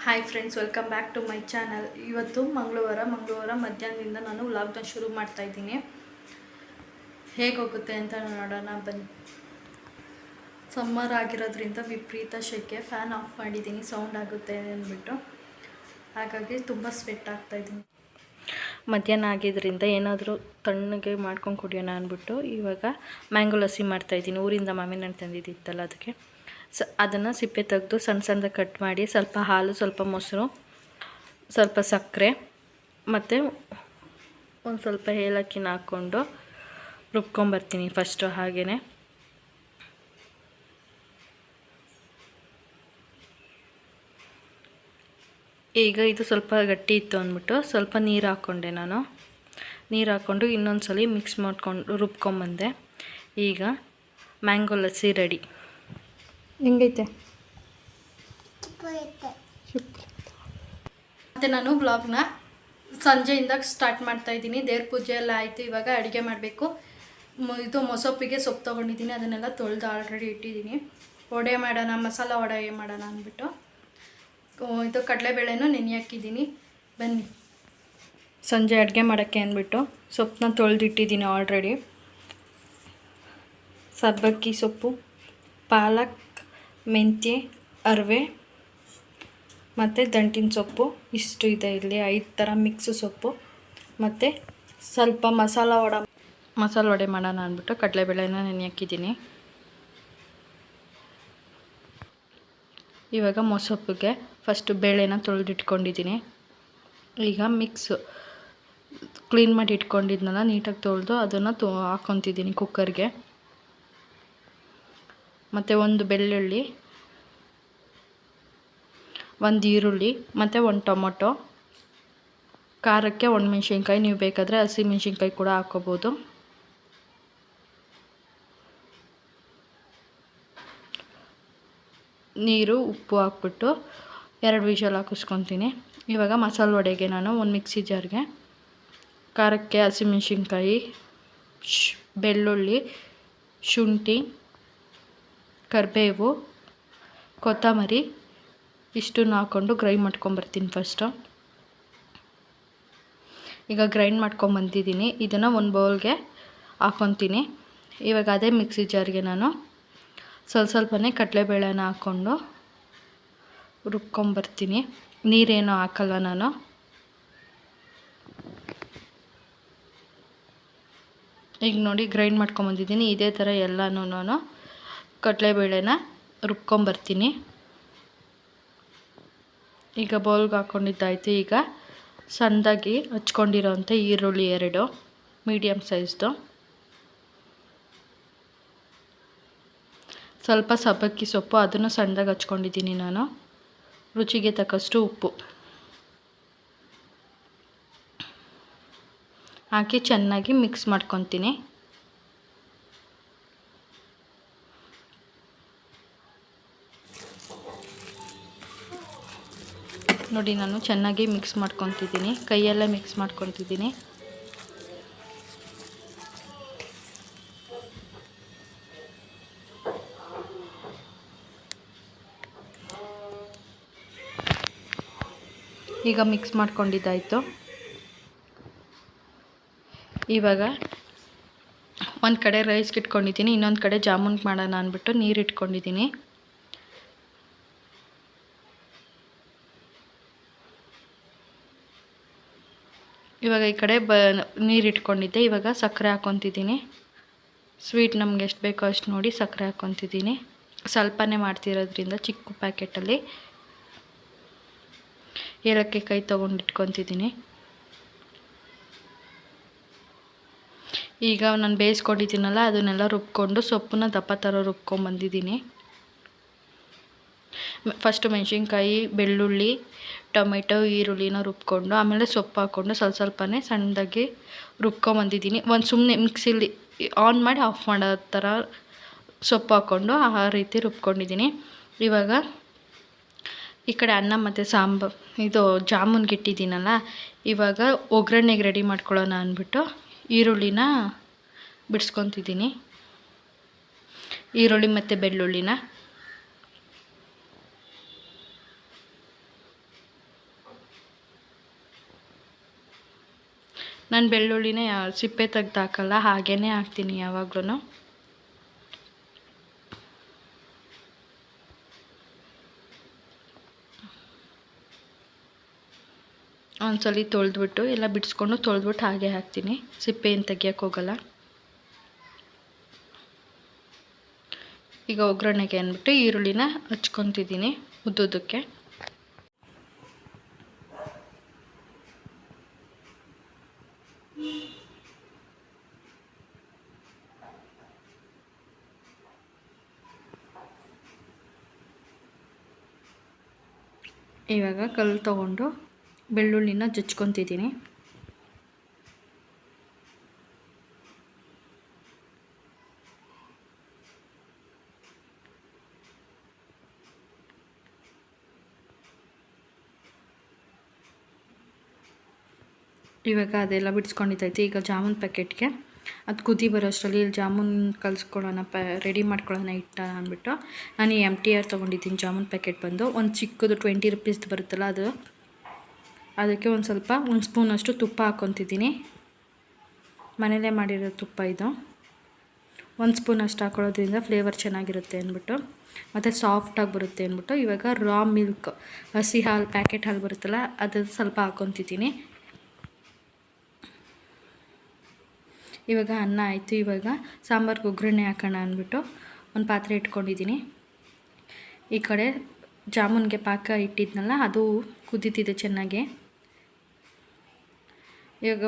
Hi friends, welcome back to my channel. ಇವತ್ತು ಮಂಗಳವಾರ ಮಧ್ಯಾಹ್ನದಿಂದ ನಾನು ವ್ಲಾಗ್ನ ಶುರು ಮಾಡ್ತಾ ಇದ್ದೀನಿ. ಹೇಗೆ ಹೋಗುತ್ತೆ ಅಂತ ನೋಡೋಣ ಬನ್ನಿ. ಸಮ್ಮರ್ ಆಗಿರೋದ್ರಿಂದ ವಿಪರೀತ ಶೆಕೆ, ಫ್ಯಾನ್ ಆಫ್ ಮಾಡಿದ್ದೀನಿ, ಸೌಂಡ್ ಆಗುತ್ತೆ ಅಂದ್ಬಿಟ್ಟು. ಹಾಗಾಗಿ ತುಂಬ ಸ್ವೆಟ್ ಆಗ್ತಾಯಿದ್ದೀನಿ. ಮಧ್ಯಾಹ್ನ ಆಗಿದ್ದರಿಂದ ಏನಾದರೂ ತಣ್ಣಗೆ ಮಾಡ್ಕೊಂಡು ಕುಡಿಯೋಣ ಅಂದ್ಬಿಟ್ಟು ಇವಾಗ ಮ್ಯಾಂಗೋ ಲಸ್ಸಿ ಮಾಡ್ತಾಯಿದ್ದೀನಿ. ಊರಿಂದ ಮಾವಿನ ಹಣ್ಣು ತಂದಿದ್ದಿತ್ತಲ್ಲ, ಅದಕ್ಕೆ ಅದನ್ನು ಸಿಪ್ಪೆ ತೆಗೆದು ಸಣ್ಣ ಸಣ್ಣದಾಗಿ ಕಟ್ ಮಾಡಿ, ಸ್ವಲ್ಪ ಹಾಲು, ಸ್ವಲ್ಪ ಮೊಸರು, ಸ್ವಲ್ಪ ಸಕ್ಕರೆ ಮತ್ತು ಒಂದು ಸ್ವಲ್ಪ ಏಲಕ್ಕಿನ ಹಾಕ್ಕೊಂಡು ರುಬ್ಕೊಂಬರ್ತೀನಿ ಫಸ್ಟು. ಹಾಗೆಯೇ ಈಗ ಇದು ಸ್ವಲ್ಪ ಗಟ್ಟಿ ಇತ್ತು ಅಂದ್ಬಿಟ್ಟು ಸ್ವಲ್ಪ ನೀರು ಹಾಕ್ಕೊಂಡೆ. ನೀರು ಹಾಕ್ಕೊಂಡು ಇನ್ನೊಂದು ಸಲ ಮಿಕ್ಸ್ ಮಾಡ್ಕೊಂಡು ರುಬ್ಕೊಂಬಂದೆ. ಈಗ ಮ್ಯಾಂಗೋ ಲಸ್ಸಿ ರೆಡಿ. ಹೆಂಗೈತೆ? ಮತ್ತು ನಾನು ವ್ಲಾಗ್ನ ಸಂಜೆಯಿಂದ ಸ್ಟಾರ್ಟ್ ಮಾಡ್ತಾಯಿದ್ದೀನಿ. ದೇವ್ರ ಪೂಜೆ ಎಲ್ಲ ಆಯಿತು. ಇವಾಗ ಅಡುಗೆ ಮಾಡಬೇಕು. ಇದು ಮೊಸೊಪ್ಪಿಗೆ ಸೊಪ್ಪು ತೊಗೊಂಡಿದ್ದೀನಿ, ಅದನ್ನೆಲ್ಲ ತೊಳೆದು ಆಲ್ರೆಡಿ ಇಟ್ಟಿದ್ದೀನಿ. ವಡೆ ಮಾಡೋಣ, ಮಸಾಲ ವಡೆ ಮಾಡೋಣ ಅಂದ್ಬಿಟ್ಟು ಇದು ಕಡಲೆಬೇಳೆನೂ ನೆನೆ ಹಾಕಿದ್ದೀನಿ. ಬನ್ನಿ. ಸಂಜೆ ಅಡುಗೆ ಮಾಡೋಕ್ಕೆ ಅಂದ್ಬಿಟ್ಟು ಸೊಪ್ಪನ್ನ ತೊಳೆದಿಟ್ಟಿದ್ದೀನಿ ಆಲ್ರೆಡಿ. ಸಬ್ಬಕ್ಕಿ ಸೊಪ್ಪು, ಪಾಲಕ್, ಮೆಂತ್ಯ, ಅರಿವೆ ಮತ್ತು ದಂಟಿನ ಸೊಪ್ಪು ಇಷ್ಟು ಇದೆ. ಇಲ್ಲಿ 5 ಥರ ಮಿಕ್ಸು ಸೊಪ್ಪು. ಮತ್ತು ಸ್ವಲ್ಪ ಮಸಾಲ ವಡೆ ಮಾಡೋಣ ಅಂದ್ಬಿಟ್ಟು ಕಡಲೆಬೇಳೆನ ನೆನೆ ಹಾಕಿದ್ದೀನಿ. ಇವಾಗ ಮೊಸೊಪ್ಪಿಗೆ ಫಸ್ಟು ಬೇಳೆನ ತೊಳೆದಿಟ್ಕೊಂಡಿದ್ದೀನಿ. ಈಗ ಕ್ಲೀನ್ ಮಾಡಿ ಇಟ್ಕೊಂಡಿದ್ನಲ್ಲ, ನೀಟಾಗಿ ತೊಳೆದು ಅದನ್ನು ಹಾಕ್ಕೊತಿದ್ದೀನಿ ಕುಕ್ಕರ್ಗೆ. ಮತ್ತು ಒಂದು ಬೆಳ್ಳುಳ್ಳಿ, ಒಂದು ಈರುಳ್ಳಿ ಮತ್ತು ಒಂದು ಟೊಮೊಟೊ, ಖಾರಕ್ಕೆ ಒಣಮೆಣ್ಸಿನ್ಕಾಯಿ, ನೀವು ಬೇಕಾದರೆ ಹಸಿಮೆಣ್ಸಿನ್ಕಾಯಿ ಕೂಡ ಹಾಕ್ಕೋಬೋದು. ನೀರು, ಉಪ್ಪು ಹಾಕ್ಬಿಟ್ಟು 2 ವಿಷಲ್ ಹಾಕಿಸ್ಕೊತೀನಿ. ಇವಾಗ ಮಸಾಲ ವಡೆಗೆ ನಾನು ಒಂದು ಮಿಕ್ಸಿ ಜಾರ್ಗೆ ಖಾರಕ್ಕೆ ಹಸಿಮೆಣ್ಸಿನ್ಕಾಯಿ, ಬೆಳ್ಳುಳ್ಳಿ, ಶುಂಠಿ, ಕರಿಬೇವು, ಕೊತ್ತಂಬರಿ ಇಷ್ಟನ್ನು ಹಾಕ್ಕೊಂಡು ಗ್ರೈಂಡ್ ಮಾಡ್ಕೊಂಬರ್ತೀನಿ ಫಸ್ಟು. ಈಗ ಗ್ರೈಂಡ್ ಮಾಡ್ಕೊಂಬಂದಿದ್ದೀನಿ. ಇದನ್ನು ಒಂದು ಬೌಲ್ಗೆ ಹಾಕ್ಕೊತೀನಿ. ಇವಾಗ ಅದೇ ಮಿಕ್ಸಿ ಜಾರ್ಗೆ ನಾನು ಸ್ವಲ್ಪನೇ ಕಡಲೆಬೇಳೆನ ಹಾಕ್ಕೊಂಡು ರುಬ್ಕೊಂಬರ್ತೀನಿ. ನೀರೇನೂ ಹಾಕಲ್ಲ ನಾನು. ಈಗ ನೋಡಿ ಗ್ರೈಂಡ್ ಮಾಡ್ಕೊಂಬಂದಿದ್ದೀನಿ. ಇದೇ ಥರ ಎಲ್ಲನೂ ನಾನು ಕಡಲೆಬೇಳೆನ ರುಬ್ಕೊಂಬರ್ತೀನಿ. ಈಗ ಬೌಲ್ಗೆ ಹಾಕ್ಕೊಂಡಿದ್ದಾಯಿತು. ಈಗ ಸಣ್ಣದಾಗಿ ಹಚ್ಕೊಂಡಿರೋಂಥ ಈರುಳ್ಳಿ 2 ಮೀಡಿಯಮ್ ಸೈಜ್ದು, ಸ್ವಲ್ಪ ಸಬ್ಬಕ್ಕಿ ಸೊಪ್ಪು, ಅದನ್ನು ಸಣ್ಣದಾಗಿ ಹಚ್ಕೊಂಡಿದ್ದೀನಿ ನಾನು. ರುಚಿಗೆ ತಕ್ಕಷ್ಟು ಉಪ್ಪು ಹಾಕಿ ಚೆನ್ನಾಗಿ ಮಿಕ್ಸ್ ಮಾಡ್ಕೊತೀನಿ. ನೋಡಿ, ನಾನು ಚೆನ್ನಾಗಿ ಮಿಕ್ಸ್ ಮಾಡ್ಕೊತಿದ್ದೀನಿ, ಕೈಯಲ್ಲೇ ಮಿಕ್ಸ್ ಮಾಡ್ಕೊತಿದ್ದೀನಿ. ಈಗ ಮಿಕ್ಸ್ ಮಾಡ್ಕೊಂಡಿದ್ದಾಯಿತು. ಇವಾಗ ಒಂದು ಕಡೆ ರೈಸ್ಗೆ ಇಟ್ಕೊಂಡಿದ್ದೀನಿ, ಇನ್ನೊಂದು ಕಡೆ ಜಾಮೂನ್ ಮಾಡೋಣ ಅಂದ್ಬಿಟ್ಟು ನೀರು ಇಟ್ಕೊಂಡಿದ್ದೀನಿ. ಇವಾಗ ಈ ಕಡೆ ನೀರು ಇಟ್ಕೊಂಡಿದ್ದೆ. ಇವಾಗ ಸಕ್ಕರೆ ಹಾಕ್ಕೊತಿದ್ದೀನಿ. ಸ್ವೀಟ್ ನಮ್ಗೆ ಎಷ್ಟು ಬೇಕೋ ಅಷ್ಟು ನೋಡಿ ಸಕ್ಕರೆ ಹಾಕ್ಕೊತಿದ್ದೀನಿ. ಸ್ವಲ್ಪನೇ ಮಾಡ್ತಿರೋದ್ರಿಂದ ಚಿಕ್ಕ ಪ್ಯಾಕೆಟಲ್ಲಿ ಏಲಕ್ಕಾಯಿ ತೊಗೊಂಡು ಇಟ್ಕೊತಿದ್ದೀನಿ. ಈಗ ನಾನು ಬೇಯಿಸ್ಕೊಂಡಿದ್ದೀನಲ್ಲ, ಅದನ್ನೆಲ್ಲ ರುಬ್ಕೊಂಡು ಸೊಪ್ಪನ್ನ ದಪ್ಪ ಥರ ರುಬ್ಕೊಂಬಂದಿದ್ದೀನಿ. ಫಸ್ಟು ಮೆಣಸಿನ್ಕಾಯಿ, ಬೆಳ್ಳುಳ್ಳಿ, ಟೊಮೆಟೊ, ಈರುಳ್ಳಿನ ರುಬ್ಕೊಂಡು ಆಮೇಲೆ ಸೊಪ್ಪು ಹಾಕ್ಕೊಂಡು ಸ್ವಲ್ಪನೇ ಸಣ್ಣದಾಗಿ ರುಬ್ಕೊಂಬಂದಿದ್ದೀನಿ. ಒಂದು ಸುಮ್ಮನೆ ಮಿಕ್ಸಿಲಿ ಆನ್ ಮಾಡಿ ಆಫ್ ಮಾಡೋ ಥರ ಸೊಪ್ಪು ಹಾಕ್ಕೊಂಡು ಆ ರೀತಿ ರುಬ್ಕೊಂಡಿದ್ದೀನಿ. ಇವಾಗ ಈ ಕಡೆ ಅನ್ನ ಮತ್ತು ಇದು ಜಾಮೂನ್ಗೆ ಇಟ್ಟಿದ್ದೀನಲ್ಲ, ಇವಾಗ ಒಗ್ಗರಣೆಗೆ ರೆಡಿ ಮಾಡ್ಕೊಳ್ಳೋಣ ಅಂದ್ಬಿಟ್ಟು ಈರುಳ್ಳಿನ ಬಿಡಿಸ್ಕೊತಿದ್ದೀನಿ. ಈರುಳ್ಳಿ ಮತ್ತು ಬೆಳ್ಳುಳ್ಳಿನ ನಾನು ಬೆಳ್ಳುಳ್ಳಿನೇ ಸಿಪ್ಪೆ ತೆಗ್ದು ಹಾಕಲ್ಲ, ಹಾಗೇ ಹಾಕ್ತೀನಿ ಯಾವಾಗ್ಲೂ. ಒಂದ್ಸಲ ತೊಳೆದ್ಬಿಟ್ಟು ಎಲ್ಲ ಬಿಡಿಸ್ಕೊಂಡು ತೊಳೆದ್ಬಿಟ್ಟು ಹಾಗೆ ಹಾಕ್ತೀನಿ, ಸಿಪ್ಪೆ ಏನು ತೆಗಿಯೋಕ್ಕೆ ಹೋಗಲ್ಲ. ಈಗ ಒಗ್ಗರಣೆಗೆ ಅಂದ್ಬಿಟ್ಟು ಈರುಳ್ಳಿನ ಹಚ್ಕೊತಿದ್ದೀನಿ ಉದ್ದುದಕ್ಕೆ. ಇವಾಗ ಕಲ್ಲು ತೊಗೊಂಡು ಬೆಳ್ಳುಳ್ಳಿನ ಜಚ್ಕೊತಿದ್ದೀನಿ. ಇವಾಗ ಅದೆಲ್ಲ ಬಿಡಿಸ್ಕೊಂಡಿದ್ದೈತೆ. ಈಗ ಜಾಮೂನ್ ಪ್ಯಾಕೆಟ್ಗೆ ಅದು ಕುದಿ ಬರೋಷ್ಟರಲ್ಲಿ ಇಲ್ಲಿ ಜಾಮೂನ್ ಕಲಿಸ್ಕೊಳ್ಳೋಣ, ರೆಡಿ ಮಾಡ್ಕೊಳ್ಳೋಣ ಇಟ್ಟ ಅಂದ್ಬಿಟ್ಟು ನಾನು MTR ತೊಗೊಂಡಿದ್ದೀನಿ. ಜಾಮೂನ್ ಪ್ಯಾಕೆಟ್ ಬಂದು ಒಂದು ಚಿಕ್ಕದು 20 ರೂಪೀಸ್ದು ಬರುತ್ತಲ್ಲ ಅದು. ಅದಕ್ಕೆ ಒಂದು ಸ್ಪೂನಷ್ಟು ತುಪ್ಪ ಹಾಕ್ಕೊತಿದ್ದೀನಿ. ಮನೇಲೇ ಮಾಡಿರೋ ತುಪ್ಪ ಇದು. 1 ಸ್ಪೂನಷ್ಟು ಹಾಕೊಳ್ಳೋದ್ರಿಂದ ಫ್ಲೇವರ್ ಚೆನ್ನಾಗಿರುತ್ತೆ ಅಂದ್ಬಿಟ್ಟು, ಮತ್ತು ಸಾಫ್ಟಾಗಿ ಬರುತ್ತೆ ಅಂದ್ಬಿಟ್ಟು ಇವಾಗ ರಾ ಮಿಲ್ಕ್, ಹಸಿ ಹಾಲು, ಪ್ಯಾಕೆಟ್ ಹಾಲು ಬರುತ್ತಲ್ಲ ಅದು ಸ್ವಲ್ಪ ಹಾಕ್ಕೊತಿದ್ದೀನಿ. ಇವಾಗ ಅನ್ನ ಆಯಿತು. ಇವಾಗ ಸಾಂಬಾರ್ಗೆ ಒಗ್ಗರಣೆ ಹಾಕೋಣ ಅಂದ್ಬಿಟ್ಟು ಒಂದು ಪಾತ್ರೆ ಇಟ್ಕೊಂಡಿದ್ದೀನಿ. ಈ ಕಡೆ ಜಾಮೂನ್ಗೆ ಪಾಕ ಇಟ್ಟಿದ್ನಲ್ಲ ಅದು ಕುದೀತಿದೆ ಚೆನ್ನಾಗಿ. ಇವಾಗ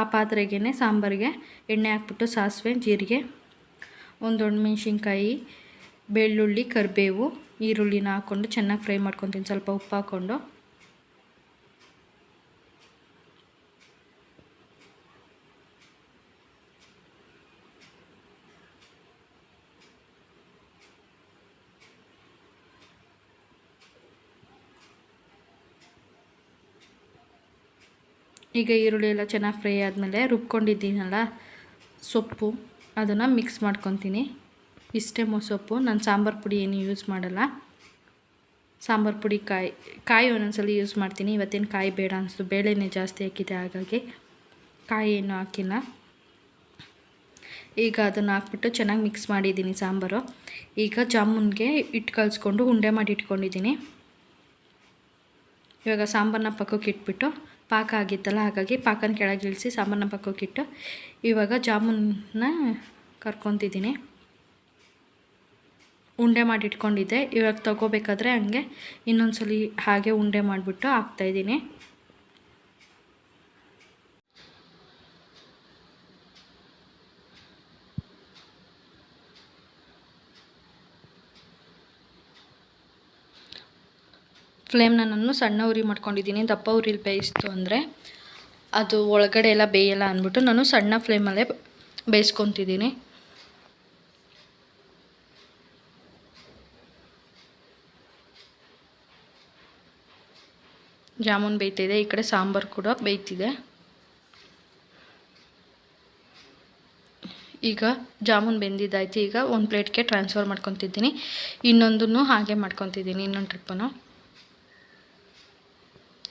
ಆ ಪಾತ್ರೆಗೇ ಸಾಂಬಾರಿಗೆ ಎಣ್ಣೆ ಹಾಕ್ಬಿಟ್ಟು ಸಾಸಿವೆ, ಜೀರಿಗೆ, ಒಂದು ಒಣಮೆಣ್ಸಿನ್ಕಾಯಿ, ಬೆಳ್ಳುಳ್ಳಿ, ಕರಿಬೇವು, ಈರುಳ್ಳಿನ ಹಾಕ್ಕೊಂಡು ಚೆನ್ನಾಗಿ ಫ್ರೈ ಮಾಡ್ಕೊತೀನಿ. ಸ್ವಲ್ಪ ಉಪ್ಪು ಹಾಕ್ಕೊಂಡು ಈಗ ಈರುಳ್ಳಿ ಎಲ್ಲ ಚೆನ್ನಾಗಿ ಫ್ರೈ ಆದಮೇಲೆ ರುಬ್ಕೊಂಡಿದ್ದೀನಲ್ಲ ಸೊಪ್ಪು ಅದನ್ನು ಮಿಕ್ಸ್ ಮಾಡ್ಕೊತೀನಿ. ಇಷ್ಟೇ ಸೊಪ್ಪು, ನಾನು ಸಾಂಬಾರು ಪುಡಿ ಏನು ಯೂಸ್ ಮಾಡಲ್ಲ. ಸಾಂಬಾರು ಪುಡಿ ಕಾಯಿ ಒಂದೊಂದ್ಸಲ ಯೂಸ್ ಮಾಡ್ತೀನಿ. ಇವತ್ತೇನು ಕಾಯಿ ಬೇಡ ಅನಿಸ್ತು, ಬೇಳೆನೇ ಜಾಸ್ತಿ ಹಾಕಿದೆ, ಹಾಗಾಗಿ ಕಾಯಿ ಏನು ಹಾಕಿಲ್ಲ. ಈಗ ಅದನ್ನು ಹಾಕ್ಬಿಟ್ಟು ಚೆನ್ನಾಗಿ ಮಿಕ್ಸ್ ಮಾಡಿದ್ದೀನಿ ಸಾಂಬಾರು. ಈಗ ಜಾಮೂನ್ಗೆ ಹಿಟ್ಟು ಕಲಿಸ್ಕೊಂಡು ಉಂಡೆ ಮಾಡಿ ಇಟ್ಕೊಂಡಿದ್ದೀನಿ. ಇವಾಗ ಸಾಂಬಾರನ್ನ ಪಕ್ಕಕ್ಕೆ ಇಟ್ಬಿಟ್ಟು ಪಾಕ ಆಗಿತ್ತಲ್ಲ, ಹಾಗಾಗಿ ಪಾಕನ ಕೆಳಗೆ ಇಳಿಸಿ ಸಾಂಬಾರನ್ನ ಪಕ್ಕಕ್ಕಿಟ್ಟು ಇವಾಗ ಜಾಮೂನ್ನ ಕರ್ಕೊತಿದ್ದೀನಿ. ಉಂಡೆ ಮಾಡಿ ಇಟ್ಕೊಂಡಿದ್ದೆ. ಇವಾಗ ತಗೋಬೇಕಾದ್ರೆ ಹಂಗೆ ಇನ್ನೊಂದ್ಸಲಿ ಹಾಗೆ ಉಂಡೆ ಮಾಡಿಬಿಟ್ಟು ಹಾಕ್ತಾಯಿದ್ದೀನಿ. ಫ್ಲೇಮ್ನ ನಾನು ಸಣ್ಣ ಉರಿ ಮಾಡ್ಕೊಂಡಿದ್ದೀನಿ. ದಪ್ಪ ಉರಿಲಿ ಬೇಯಿಸ್ತು ಅಂದರೆ ಅದು ಒಳಗಡೆ ಎಲ್ಲ ಬೇಯಲ್ಲ ಅಂದ್ಬಿಟ್ಟು ನಾನು ಸಣ್ಣ ಫ್ಲೇಮಲ್ಲೇ ಬೇಯಿಸ್ಕೊತಿದ್ದೀನಿ. ಜಾಮೂನ್ ಬೇಯ್ತಿದೆ, ಈ ಕಡೆ ಸಾಂಬಾರು ಕೂಡ ಬೇಯ್ತಿದೆ. ಈಗ ಜಾಮೂನ್ ಬೆಂದಿದ್ದಾಯ್ತು. ಈಗ ಒಂದು ಪ್ಲೇಟ್ಗೆ ಟ್ರಾನ್ಸ್ಫರ್ ಮಾಡ್ಕೊತಿದ್ದೀನಿ. ಇನ್ನೊಂದನ್ನು ಹಾಗೆ ಮಾಡ್ಕೊತಿದ್ದೀನಿ, ಇನ್ನೊಂದು ಟ್ರಿಪ್ಪನ್ನು.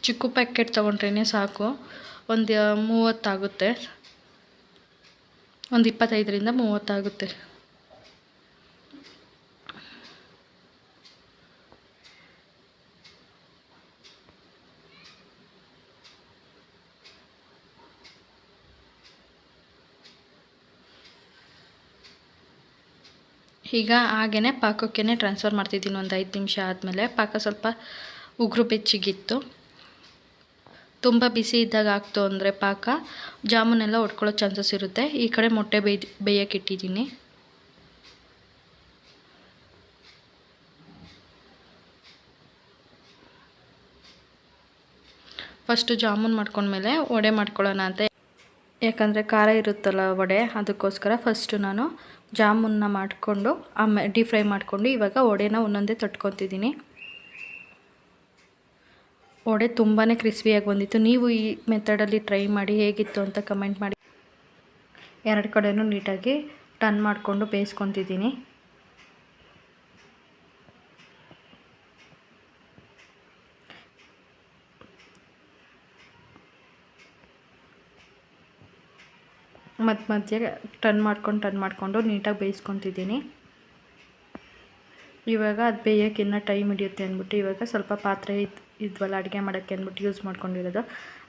ಚಿಕ್ಕ ಪ್ಯಾಕೆಟ್ ತೊಗೊಂಡ್ರೇ ಸಾಕು, ಒಂದು 30 ಆಗುತ್ತೆ, ಒಂದು 25ರಿಂದ 30 ಆಗುತ್ತೆ. ಈಗ ಹಾಗೇ ಪಾಕಕ್ಕೆ ಟ್ರಾನ್ಸ್ಫರ್ ಮಾಡ್ತಿದ್ದೀನಿ. ಒಂದು 5 ನಿಮಿಷ ಆದಮೇಲೆ ಪಾಕ ಸ್ವಲ್ಪ ಉಗುರು ಬೆಚ್ಚಗಿತ್ತು. ತುಂಬ ಬಿಸಿ ಇದ್ದಾಗ ಆಗ್ತು ಅಂದರೆ ಪಾಕ ಜಾಮೂನೆಲ್ಲ ಒಡ್ಕೊಳ್ಳೋ ಚಾನ್ಸಸ್ ಇರುತ್ತೆ. ಈ ಕಡೆ ಮೊಟ್ಟೆ ಬೇಯಕ್ಕೆ ಇಟ್ಟಿದ್ದೀನಿ. ಫಸ್ಟು ಜಾಮೂನ್ ಮಾಡ್ಕೊಂಡ್ಮೇಲೆ ವಡೆ ಮಾಡ್ಕೊಳ್ಳೋಣ ಅಂತ, ಯಾಕಂದರೆ ಖಾರ ಇರುತ್ತಲ್ಲ ವಡೆ, ಅದಕ್ಕೋಸ್ಕರ ಫಸ್ಟು ನಾನು ಜಾಮೂನ್ನ ಮಾಡಿಕೊಂಡು ಆಮೇಲೆ ಡೀಪ್ ಫ್ರೈ ಮಾಡಿಕೊಂಡು ಇವಾಗ ವಡೆನ ಒಂದೊಂದೇ ತಟ್ಕೊತಿದ್ದೀನಿ. ವಡೆ ತುಂಬಾ ಕ್ರಿಸ್ಪಿಯಾಗಿ ಬಂದಿತ್ತು. ನೀವು ಈ ಮೆಥಡಲ್ಲಿ ಟ್ರೈ ಮಾಡಿ ಹೇಗಿತ್ತು ಅಂತ ಕಮೆಂಟ್ ಮಾಡಿ. 2 ಕಡೆನೂ ನೀಟಾಗಿ ಟರ್ನ್ ಮಾಡಿಕೊಂಡು ಬೇಯಿಸ್ಕೊತಿದ್ದೀನಿ. ಮಧ್ಯೆ ಟರ್ನ್ ಮಾಡಿಕೊಂಡು ನೀಟಾಗಿ ಬೇಯಿಸ್ಕೊತಿದ್ದೀನಿ. ಇವಾಗ ಅದು ಬೇಯೋಕ್ಕೆ ಇನ್ನೂ ಟೈಮ್ ಹಿಡಿಯುತ್ತೆ ಅಂದ್ಬಿಟ್ಟು ಇವಾಗ ಸ್ವಲ್ಪ ಪಾತ್ರೆ ಇದ್ವಲ್ಲ ಅಡುಗೆ ಮಾಡೋಕ್ಕೆ ಅಂದ್ಬಿಟ್ಟು ಯೂಸ್ ಮಾಡ್ಕೊಂಡಿರೋದು,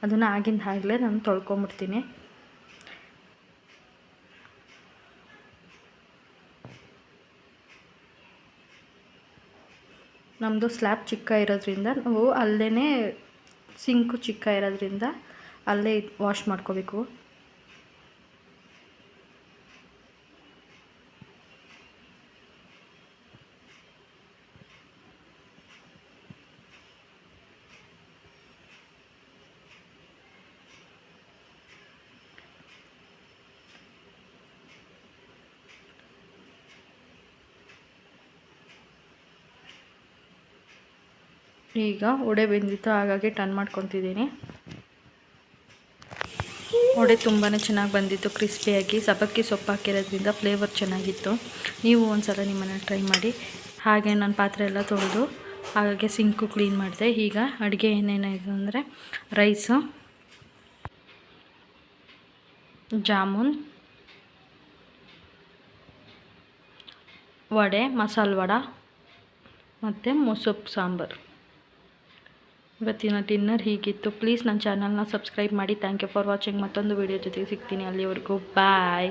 ಅದನ್ನು ಆಗಲೇ ನಾನು ತೊಳ್ಕೊಂಬಿಡ್ತೀನಿ. ನಮ್ಮದು ಸ್ಲ್ಯಾಬ್ ಚಿಕ್ಕ ಇರೋದ್ರಿಂದ ನಾವು ಅಲ್ಲೇ ಸಿಂಕು ಚಿಕ್ಕ ಇರೋದ್ರಿಂದ ಅಲ್ಲೇ ವಾಶ್ ಮಾಡ್ಕೋಬೇಕು. ಈಗ ವಡೆ ಬೆಂದಿತ್ತು, ಹಾಗಾಗಿ ಟರ್ನ್ ಮಾಡ್ಕೊತಿದ್ದೀನಿ. ವಡೆ ತುಂಬಾ ಚೆನ್ನಾಗಿ ಬಂದಿತ್ತು, ಕ್ರಿಸ್ಪಿಯಾಗಿ. ಸಬ್ಬಕ್ಕಿ ಸೊಪ್ಪು ಹಾಕಿರೋದ್ರಿಂದ ಫ್ಲೇವರ್ ಚೆನ್ನಾಗಿತ್ತು. ನೀವು ಒಂದ್ಸಲ ನಿಮ್ಮನ್ನು ಟ್ರೈ ಮಾಡಿ. ಹಾಗೆ ನಾನು ಪಾತ್ರೆ ಎಲ್ಲ ತೊಳೆದು ಹಾಗೆ ಸಿಂಕು ಕ್ಲೀನ್ ಮಾಡಿದೆ. ಈಗ ಅಡುಗೆ ಏನೇನಾಯಿತು ಅಂದರೆ ರೈಸು, ಜಾಮೂನ್, ವಡೆ, ಮಸಾಲೆ ವಡೆ ಮತ್ತು ಮೊಸಪ್ಪು ಸಾಂಬಾರು. ಇವತ್ತಿನ ಡಿನ್ನರ್ ಹೀಗಿತ್ತು. ಪ್ಲೀಸ್ ನನ್ನ ಚಾನಲ್ನ ಸಬ್ಸ್ಕ್ರೈಬ್ ಮಾಡಿ. Thank you for watching. ಮತ್ತೊಂದು ವೀಡಿಯೋ ಜೊತೆಗೆ ಸಿಗ್ತೀನಿ. ಅಲ್ಲಿವರೆಗೂ ಬಾಯ್.